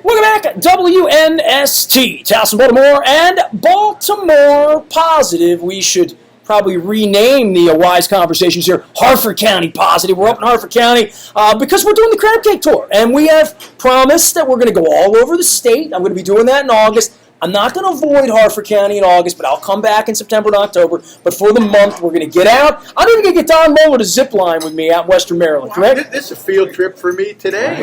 Welcome back, WNST, Towson, Baltimore, and Baltimore Positive. We should probably rename the Wise Conversations here Harford County Positive. We're up in Harford County because we're doing the Crab Cake Tour, and we have promised that we're going to go all over the state. I'm going to be doing that in August. I'm not going to avoid Harford County in August, but I'll come back in September and October. But for the month, we're going to get out. I'm even going to get Don Moeller to zip line with me out in Western Maryland, correct? This is a field trip for me today.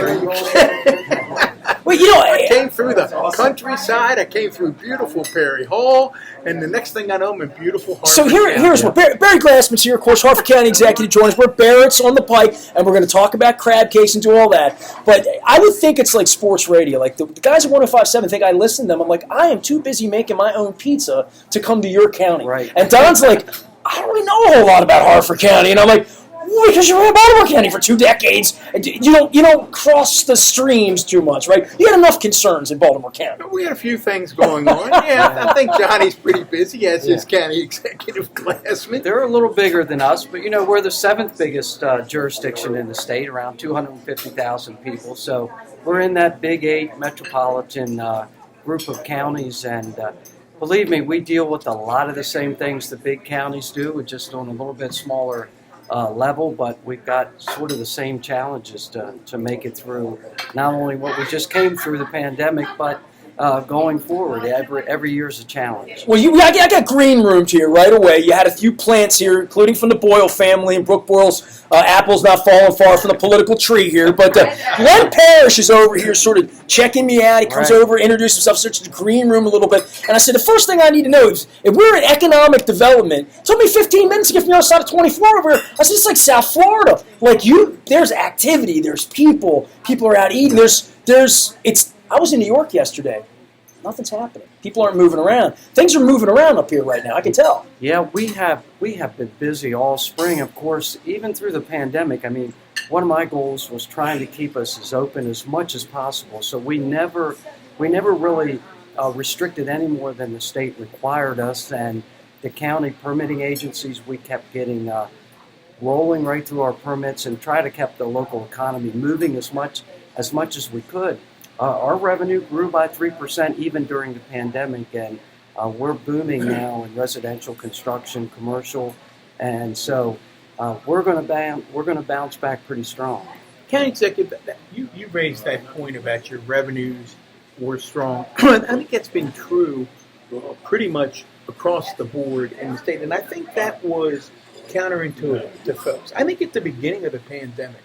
Well, I came through the countryside. I came through beautiful Perry Hall, and the next thing I know, I'm in beautiful Harford So here's what Barry Glassman's here, of course, Harford County Executive joins. We're Barrett's on the pike, and we're going to talk about crab cakes and do all that. But I would think it's like sports radio. Like the guys at 105.7 think I listen to them. I'm like, I am too busy making my own pizza to come to your county. Right. And Don's like, I don't really know a whole lot about Harford County, and I'm like, because you were in Baltimore County for 2 decades. You don't cross the streams too much, right? You had enough concerns in Baltimore County. We had a few things going on. Yeah, I think Johnny's pretty busy as his county executive Glassman. They're a little bigger than us, but we're the 7th biggest jurisdiction in the state, around 250,000 people. So we're in that Big 8 metropolitan group of counties, and believe me, we deal with a lot of the same things the big counties do, we're just on a little bit smaller level, but we've got sort of the same challenges to make it through not only what we just came through the pandemic, but going forward. Every year is a challenge. Well, I got green room to you right away. You had a few plants here, including from the Boyle family, and Brooke Boyle's apples not falling far from the political tree here. But Glenn Parrish is over here sort of checking me out. He comes over, introduces himself, searches the green room a little bit. And I said, the first thing I need to know is, if we're in economic development, it took me 15 minutes to get from the other side of 24 over here. I said, it's like South Florida. Like there's activity, there's people are out eating, I was in New York yesterday. Nothing's happening. People aren't moving around. Things are moving around up here right now. I can tell. Yeah, we have been busy all spring. Of course, even through the pandemic. I mean, one of my goals was trying to keep us as open as much as possible. So we never really restricted any more than the state required us. And the county permitting agencies, we kept getting rolling right through our permits and try to keep the local economy moving as much as we could. Our revenue grew by 3% even during the pandemic, and we're booming now in residential construction, commercial, and so we're going to bounce back pretty strong. County executive, you raised that point about your revenues were strong. I think that's been true pretty much across the board in the state, and I think that was counterintuitive to folks. I think at the beginning of the pandemic,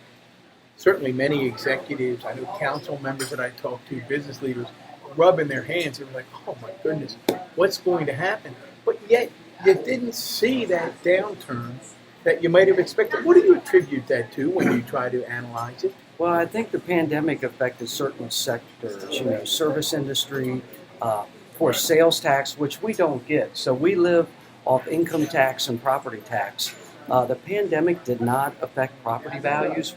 certainly many executives, I know council members that I talked to, business leaders, rubbing their hands. They were like, oh my goodness, what's going to happen? But yet you didn't see that downturn that you might have expected. What do you attribute that to when you try to analyze it? Well, I think the pandemic affected certain sectors, service industry, for sales tax, which we don't get. So we live off income tax and property tax. The pandemic did not affect property values.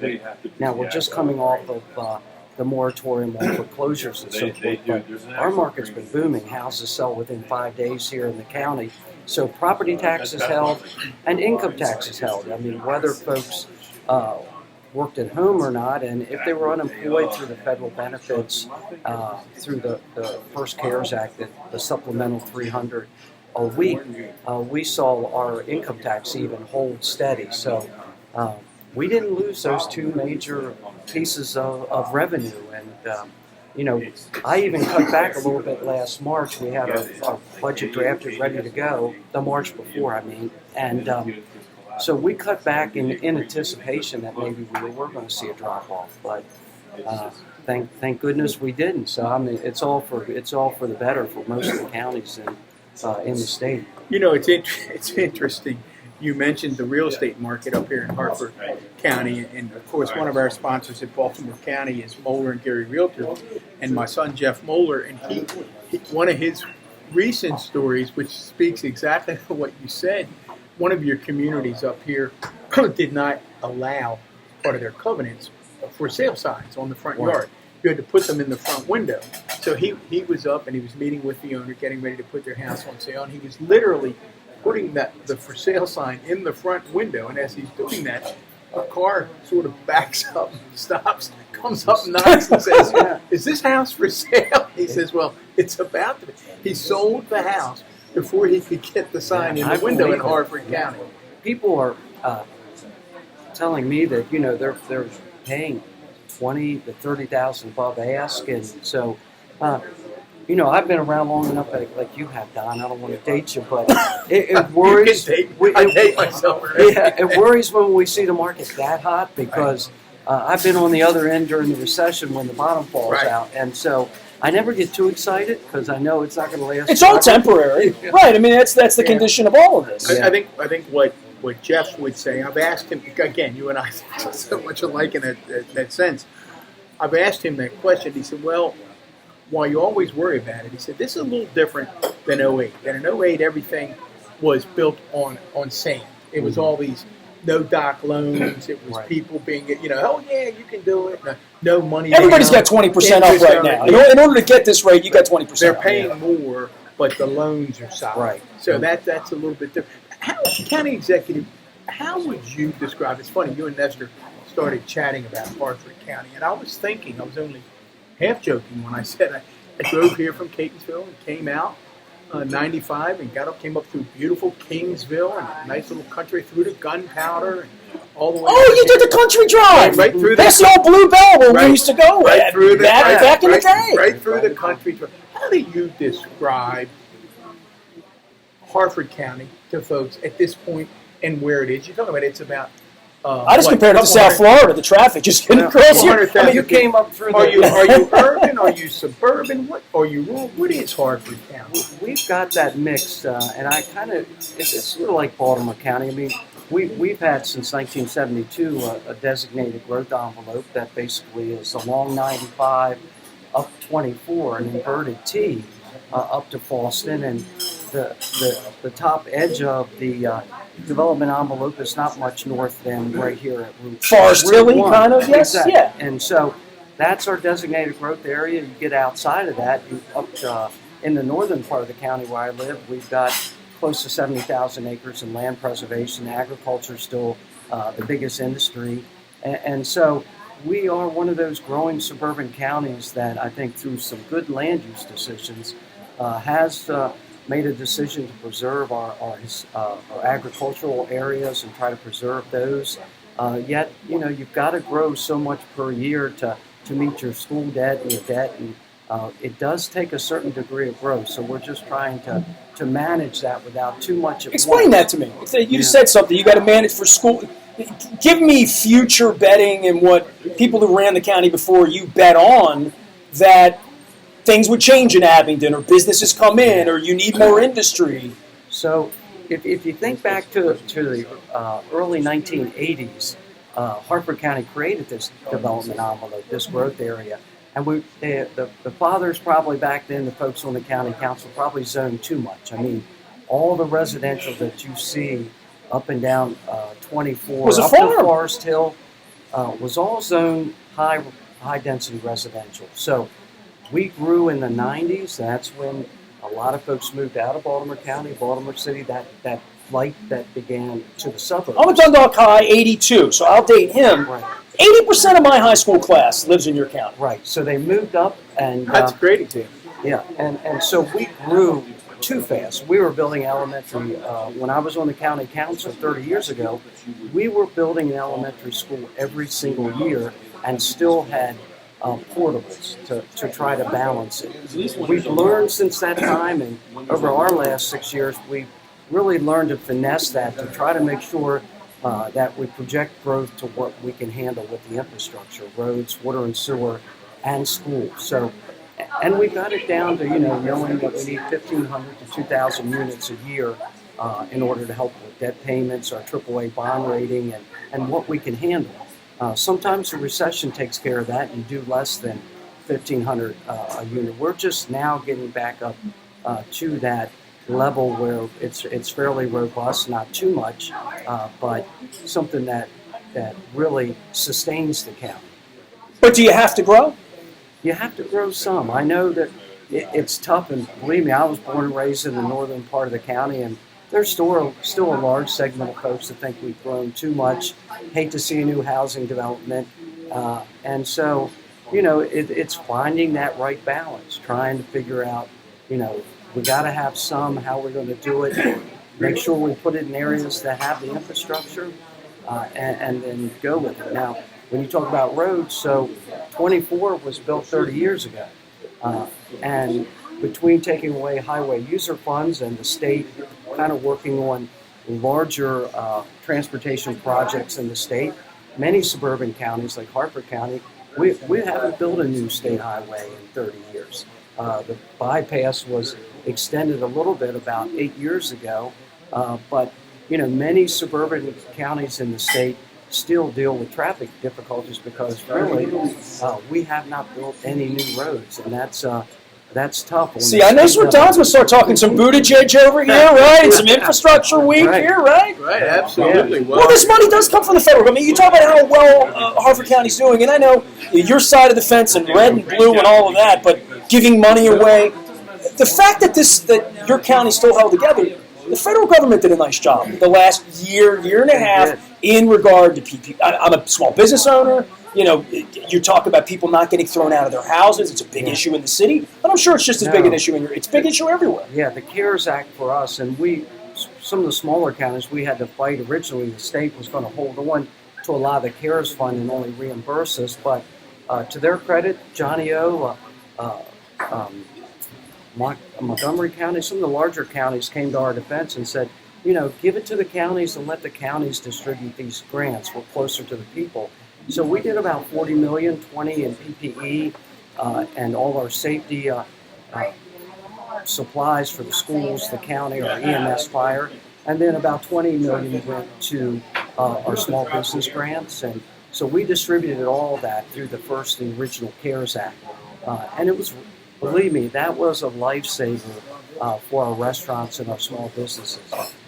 Now we're just coming off of the moratorium on foreclosures and so forth. But our market's been booming. Houses sell within 5 days here in the county. So property tax is held and income tax is held. I mean, whether folks worked at home or not, and if they were unemployed through the federal benefits, through the First CARES Act, the supplemental $300 a week, we saw our income tax even hold steady. So we didn't lose those two major pieces of revenue. And, I even cut back a little bit last March. We had our budget drafted, ready to go, the March before, I mean. And so we cut back in anticipation that maybe we were going to see a drop-off. But thank goodness we didn't. So, I mean, it's all for the better for most of the counties in the state. It's interesting. You mentioned the real estate market up here in Harford County, and of course one of our sponsors at Baltimore County is Moeller and Gary Realtors, and my son Jeff Moeller, and he one of his recent stories, which speaks exactly to what you said, one of your communities up here did not allow part of their covenants for sale signs on the front yard. You had to put them in the front window. So he was up and he was meeting with the owner, getting ready to put their house on sale, and he was literally putting the for sale sign in the front window. And as he's doing that, a car sort of backs up and stops, comes up and knocks and says, Yeah. "Is this house for sale?" He says, "Well, it's about to be." He sold the house before he could get the sign in I the window in believe it. Harford County. People are telling me that they're paying 20 to 30,000 above ask, and so I've been around long enough, like you have, Don. I don't want to date you, but it worries. I date myself. Yeah, it worries when we see the market that hot because I've been on the other end during the recession when the bottom falls Right. out, and so I never get too excited because I know it's not going to last. It's all forever. temporary, right? I mean, that's the Yeah. condition of all of this. Yeah. I think what Jeff would say. I've asked him again. You and I are so much alike in that sense. I've asked him that question. He said, "Well, why you always worry about it?" He said, "This is a little different than '08. And in '08, everything was built on sand. It was all these no doc loans. It was Right. people being, oh yeah, you can do it. No money. Everybody's down. got 20% up Interest right now. only. In order to get this rate, you got 20%. They're paying more, but the loans are solid. Right. So that's a little bit different. County executive, how would you describe? It's funny. You and Nestor started chatting about Harford County, and I was thinking. I was only half joking when I said I drove here from Catonsville and came out 95 and came up through beautiful Kingsville and a nice little country through the Gunpowder and all the way. Oh, you did the country drive. Right through That's the old Blue Bell where Right. we used to go. Right through the back in the day. Right through the country. How do you describe Harford County to folks at this point and where it is? You're talking about it's about. I just compared it to South Florida. The traffic just getting across here. 400,000 I mean, you came up through. Are you urban? Are you suburban? What are you rural? What is Harford County? We've got that mix, and I kind of it's sort of like Baltimore County. I mean, we've had since 1972 a designated growth envelope that basically is along 95 up 24, an inverted T up to Fallston, and the top edge of the development envelope is not much north than right here at Route Forest Route Hilly, 1. kind of, yes, Exactly. yeah. And so that's our designated growth area. You get outside of that, you up to, in the northern part of the county where I live, we've got close to 70,000 acres in land preservation. Agriculture is still the biggest industry. And so we are one of those growing suburban counties that I think through some good land use decisions has made a decision to preserve our agricultural areas and try to preserve those. Yet, you've got to grow so much per year to meet your school debt and your debt, and it does take a certain degree of growth. So we're just trying to manage that without too much at Explain that once. to me. You just said something. You got to manage for school. Give me future betting and what people who ran the county before you bet on that things would change in Abingdon, or businesses come in, or you need more industry. So if you think back to the early 1980s, Harford County created this development envelope, this growth area. And the fathers probably back then, the folks on the county council probably zoned too much. I mean, all the residential that you see up and down 24, Was a up farm. to Forest Hill, was all zoned high density residential. So we grew in the 90s. That's when a lot of folks moved out of Baltimore County, Baltimore City, that flight that began to the suburbs. I'm a Dundalk High 82, so I'll date him. Right. 80% of my high school class lives in your county. Right. So they moved up, and That's a great example. yeah, and so we grew too fast. We were building elementary. When I was on the county council 30 years ago, we were building an elementary school every single year, and still had portables to try to balance it. We've learned since that time, and over our last 6 years, we've really learned to finesse that to try to make sure that we project growth to what we can handle with the infrastructure, roads, water and sewer, and schools. So, and we've got it down to, knowing that we need 1,500 to 2,000 units a year in order to help with debt payments, our AAA bond rating, and what we can handle. Sometimes the recession takes care of that and you do less than 1,500 a unit. We're just now getting back up to that level where it's fairly robust, not too much, but something that really sustains the county. But do you have to grow? You have to grow some. I know that it's tough, and believe me, I was born and raised in the northern part of the county, and there's still a large segment of folks that think we've grown too much, hate to see a new housing development. And so, it's finding that right balance, trying to figure out, we got to have some, how we're going to do it, make sure we put it in areas that have the infrastructure, and then go with it. Now, when you talk about roads, so 24 was built 30 years ago. And between taking away highway user funds and the state kind of working on larger transportation projects in the state, many suburban counties like Harford County, we haven't built a new state highway in 30 years. The bypass was extended a little bit about 8 years ago, but many suburban counties in the state still deal with traffic difficulties because really we have not built any new roads, and that's tough. See, I know Sir Don's going to start talking some Buttigieg over here, right? And some infrastructure week here, right? Right, absolutely. Yeah. Well, this money does come from the federal government. You talk about how well Harford County's doing, and I know your side of the fence and red and blue and all of that, but giving money away. The fact that your county still held together, the federal government did a nice job the last year and a half in regard to PP. I'm a small business owner. You talk about people not getting thrown out of their houses. It's a big issue in the city, but I'm sure it's just as big an issue it's a big issue everywhere. Yeah, the CARES Act for us, and some of the smaller counties, we had to fight. Originally, the state was going to hold on to a lot of the CARES fund and only reimburse us, but to their credit, Johnny O, Montgomery County, some of the larger counties came to our defense and said, give it to the counties and let the counties distribute these grants. We're closer to the people. So we did about 40 million, 20 in PPE, and all our safety supplies for the schools, the county, our EMS fire, and then about 20 million went to our small business grants. And so we distributed all of that through the original CARES Act. And it was, believe me, that was a lifesaver for our restaurants and our small businesses.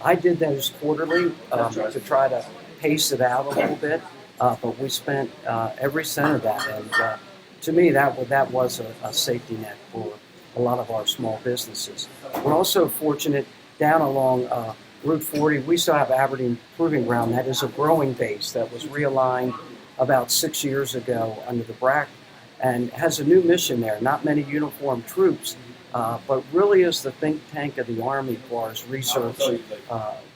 I did those quarterly to try to pace it out a little bit. But we spent every cent of that, and to me, that was a safety net for a lot of our small businesses. We're also fortunate down along Route 40, we still have Aberdeen Proving Ground. That is a growing base that was realigned about 6 years ago under the BRAC and has a new mission there. Not many uniformed troops, but really is the think tank of the Army as far as research,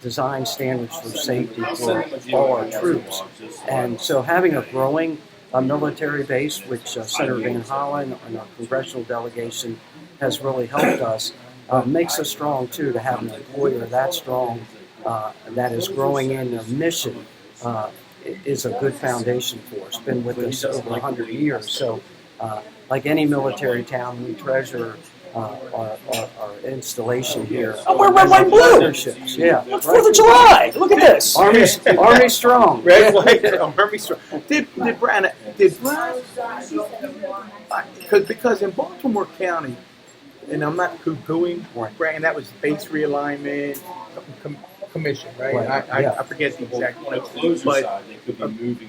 design standards for safety for all our troops. And so having a growing military base, which Senator Van Hollen and our congressional delegation has really helped us, makes us strong, too, to have an employer that strong that is growing in their mission is a good foundation for us. Been with us over 100 years. So like any military town, we treasure our installation here. Oh, we're red, white, and blue. Yeah. It's 4th of July. Look at this. Army strong. Red, white, Army strong. Did Brian, because in Baltimore County, and I'm not poo-pooing, Brian, that was base realignment, commission, right? I forget the exact one, but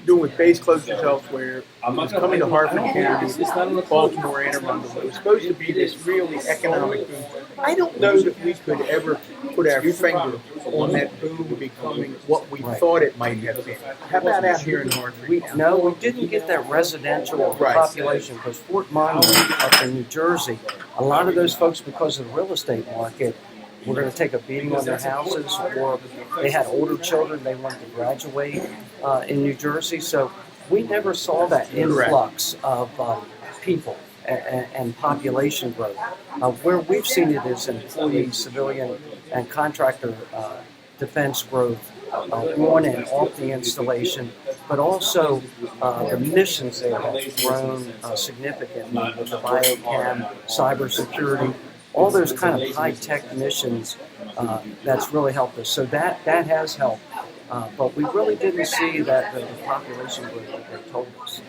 doing with base closures elsewhere, it was coming to Harford County, Baltimore, Anne Arundel. It was supposed to be this really economic boom. I don't know that we could ever put our finger on that boom becoming what we thought it might have been. How about out here in Harford? We didn't get that residential population because Fort Monmouth up in New Jersey, a lot of those folks, because of the real estate market, were going to take a beating on their houses, or they had older children they wanted to graduate in New Jersey. So we never saw that influx of people and population growth. Where we've seen it is employee, civilian, and contractor defense growth on and off the installation, but also the missions there have grown significantly with the biochem, cybersecurity, all those kind of high-tech missions that's really helped us. So that has helped, but we really didn't see that the population growth that they told us.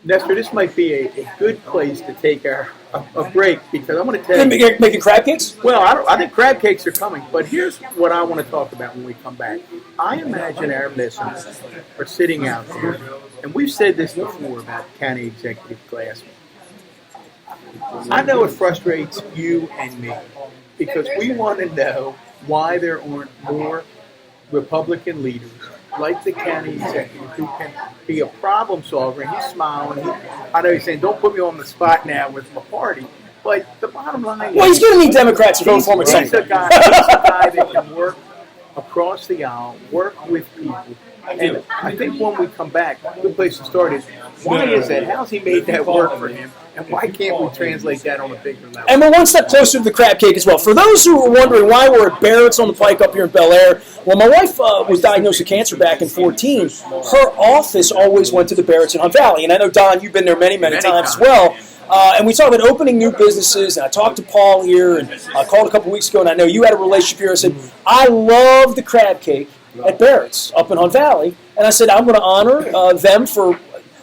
Nestor, this might be a good place to take a break, because I want to tell you. Making crab cakes? Well, I think crab cakes are coming, but here's what I want to talk about when we come back. I imagine our listeners are sitting out there, and we've said this before about County Executive Glassman. I know it frustrates you and me, because we want to know why there aren't more Republican leaders like the county executive who can be a problem solver. And he's smiling. I know he's saying, "Don't put me on the spot now with my party." But the bottom line Well, he's going to need Democrats to vote for him at some he's a point. guy that can work across the aisle, work with people. And I think when we come back, a good place to start is, why is that? How's he made that work for him? And why can't we translate that on a bigger level? And we're one step closer to the crab cake as well. For those who are wondering why we're at Barrett's on the Pike up here in Bel Air, well, my wife was diagnosed with cancer back in 2014. Her office always went to the Barrett's in Hunt Valley. And I know, Don, you've been there many times as well. And we talked about opening new businesses, and I talked to Paul here, and I called a couple weeks ago, and I know you had a relationship here. I said, I love the crab cake at Barrett's up in Hunt Valley, and I said, I'm going to honor them for,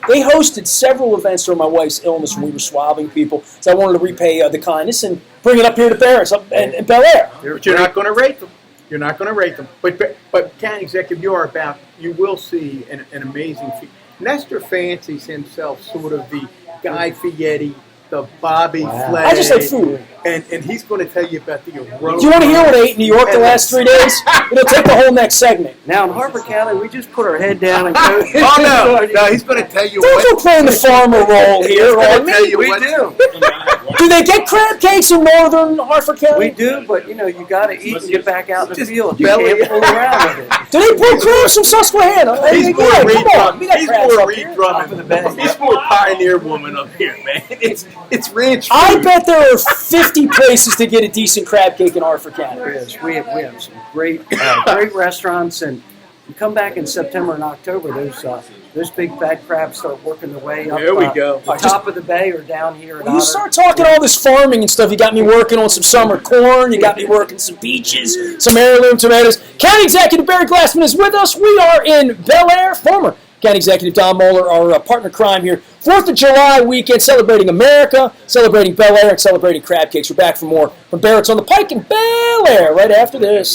they hosted several events during my wife's illness when we were swabbing people, so I wanted to repay the kindness and bring it up here to Barrett's up in Bel Air. But you're not going to rate them. You're not going to rate them. But county executive, you will see an amazing feat. Nestor fancies himself sort of the Guy Fieri, the Bobby Flay. I just like food. And he's going to tell you about the aroma. Do you want to hear what I ate in New York the last 3 days? It'll take the whole next segment. Now in Harford County, we just put our head down and go. Oh no, he's going to tell you Don't what. go playing the farmer role here on me. We do. Do they get crab cakes in northern Harford County? We do, but you got to eat and get back out in the Just field. You belly can't fool around with it. Do they pull crabs from Susquehanna? He's Hey, more yeah, Reed come on. Drummond. We got He's crabs more up Reed here. Drummond. He's more pioneer woman up here, man. It's ranch food. I bet there are 50 places to get a decent crab cake in Harford County. There is. We have some great restaurants, and you come back in September and October. Those big fat crabs start working their way up. There we go. The top of the bay or down here. When you start talking all this farming and stuff, you got me working on some summer corn, you got me working some peaches, some heirloom tomatoes. County Executive Barry Glassman is with us. We are in Bel Air. Former County Executive Don Moeller, our partner crime here. 4th of July weekend, celebrating America, celebrating Bel Air, and celebrating crab cakes. We're back for more from Barrett's on the Pike in Bel Air right after this.